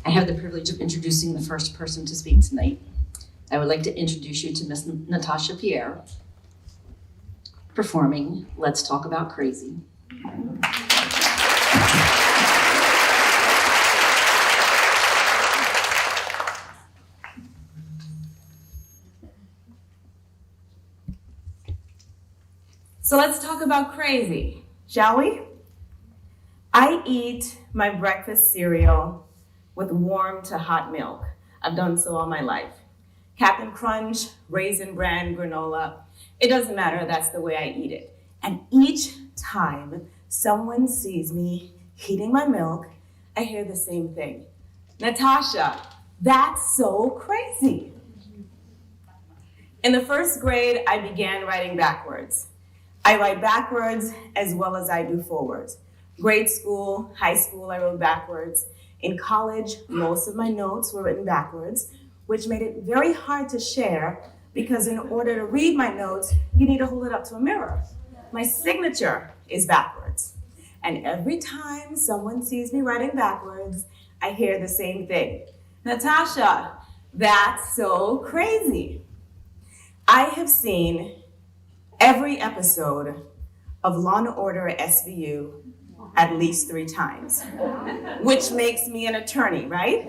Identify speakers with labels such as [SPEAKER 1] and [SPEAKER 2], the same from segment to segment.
[SPEAKER 1] I have the privilege of introducing the first person to speak tonight. I would like to introduce you to Miss Natasha Pierre, performing Let's Talk About Crazy.
[SPEAKER 2] So let's talk about crazy, shall we? I eat my breakfast cereal with warm to hot milk. I've done so all my life. Captain Crunch, Raisin Bran, granola, it doesn't matter, that's the way I eat it. And each time someone sees me heating my milk, I hear the same thing. Natasha, that's so crazy. In the first grade, I began writing backwards. I write backwards as well as I do forwards. Grade school, high school, I wrote backwards. In college, most of my notes were written backwards, which made it very hard to share because in order to read my notes, you need to hold it up to a mirror. My signature is backwards. And every time someone sees me writing backwards, I hear the same thing. Natasha, that's so crazy. I have seen every episode of Law & Order SVU at least 3 times, which makes me an attorney, right?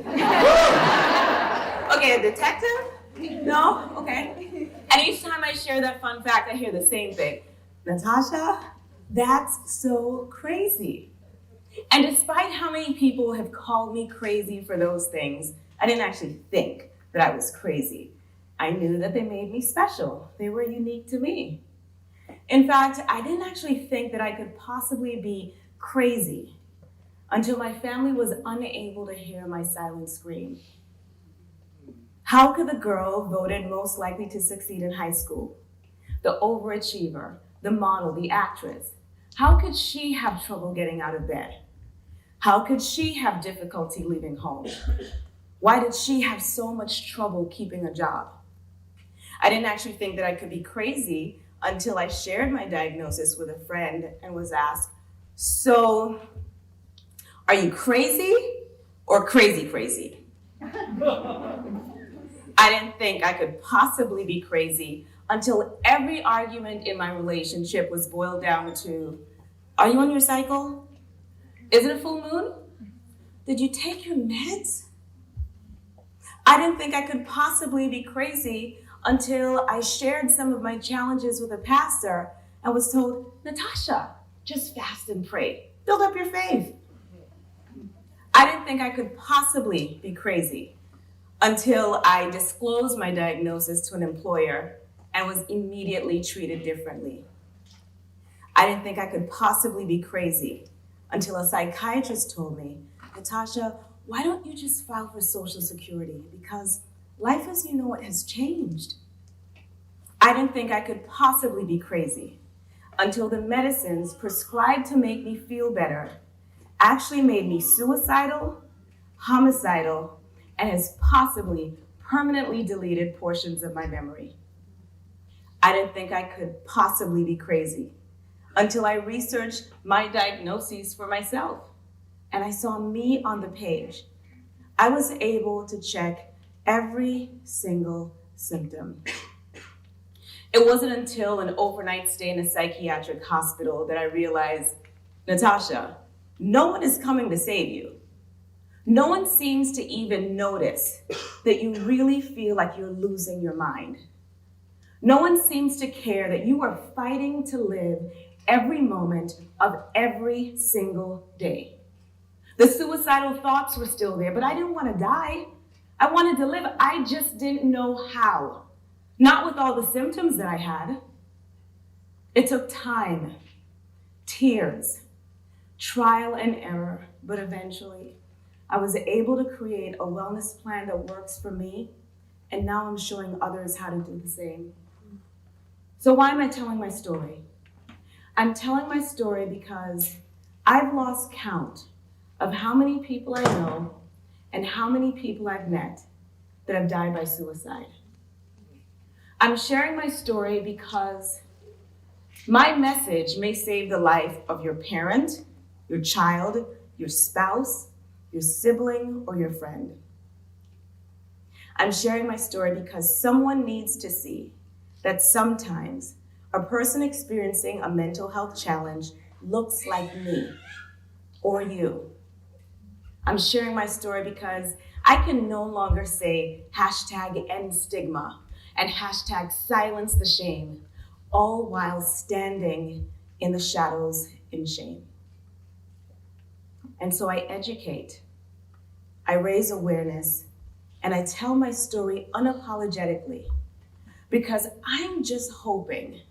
[SPEAKER 2] Okay, a detective? No? Okay. And each time I share that fun fact, I hear the same thing. Natasha, that's so crazy. And despite how many people have called me crazy for those things, I didn't actually think that I was crazy. I knew that they made me special. They were unique to me. In fact, I didn't actually think that I could possibly be crazy until my family was unable to hear my silent scream. How could the girl voted most likely to succeed in high school, the overachiever, the model, the actress, how could she have trouble getting out of bed? How could she have difficulty leaving home? Why did she have so much trouble keeping a job? I didn't actually think that I could be crazy until I shared my diagnosis with a friend and was asked, so, are you crazy or crazy? I didn't think I could possibly be crazy until every argument in my relationship was boiled down to, are you on your cycle? Is it a full moon? Did you take your meds? I didn't think I could possibly be crazy until I shared some of my challenges with a pastor and was told, Natasha, just fast and pray. Build up your faith. I didn't think I could possibly be crazy until I disclosed my diagnosis to an employer and was immediately treated differently. I didn't think I could possibly be crazy until a psychiatrist told me, Natasha, why don't you just file for Social Security? Because life as you know it has changed. I didn't think I could possibly be crazy until the medicines prescribed to make me feel better actually made me suicidal, homicidal, and has possibly permanently deleted portions of my memory. I didn't think I could possibly be crazy until I researched my diagnoses for myself and I saw me on the page. I was able to check every single symptom. It wasn't until an overnight stay in a psychiatric hospital that I realized, Natasha, no one is coming to save you. No one seems to even notice that you really feel like you're losing your mind. No one seems to care that you are fighting to live every moment of every single day. The suicidal thoughts were still there, but I didn't want to die. I wanted to live. I just didn't know how. Not with all the symptoms that I had. It took time, tears, trial and error, but eventually I was able to create a wellness plan that works for me, and now I'm showing others how to do the same. So why am I telling my story? I'm telling my story because I've lost count of how many people I know and how many people I've met that have died by suicide. I'm sharing my story because my message may save the life of your parent, your child, your spouse, your sibling, or your friend. I'm sharing my story because someone needs to see that sometimes a person experiencing a mental health challenge looks like me or you. I'm sharing my story because I can no longer say #end stigma and #silence the shame, all while standing in the shadows in shame. And so I educate, I raise awareness, and I tell my story unapologetically because I'm just hoping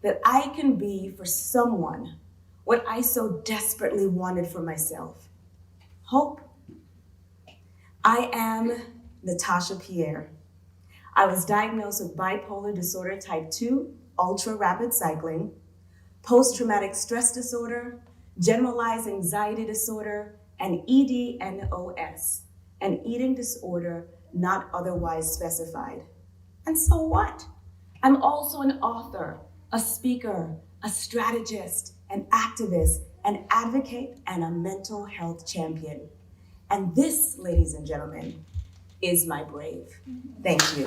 [SPEAKER 2] that I can be for someone what I so desperately wanted for myself. Hope. I am Natasha Pierre. I was diagnosed with bipolar disorder type 2, ultra rapid cycling, post-traumatic stress disorder, generalized anxiety disorder, and EDNOS, an eating disorder not otherwise specified. And so what? I'm also an author, a speaker, a strategist, an activist, an advocate, and a mental health champion. And this, ladies and gentlemen, is my brave. Thank you.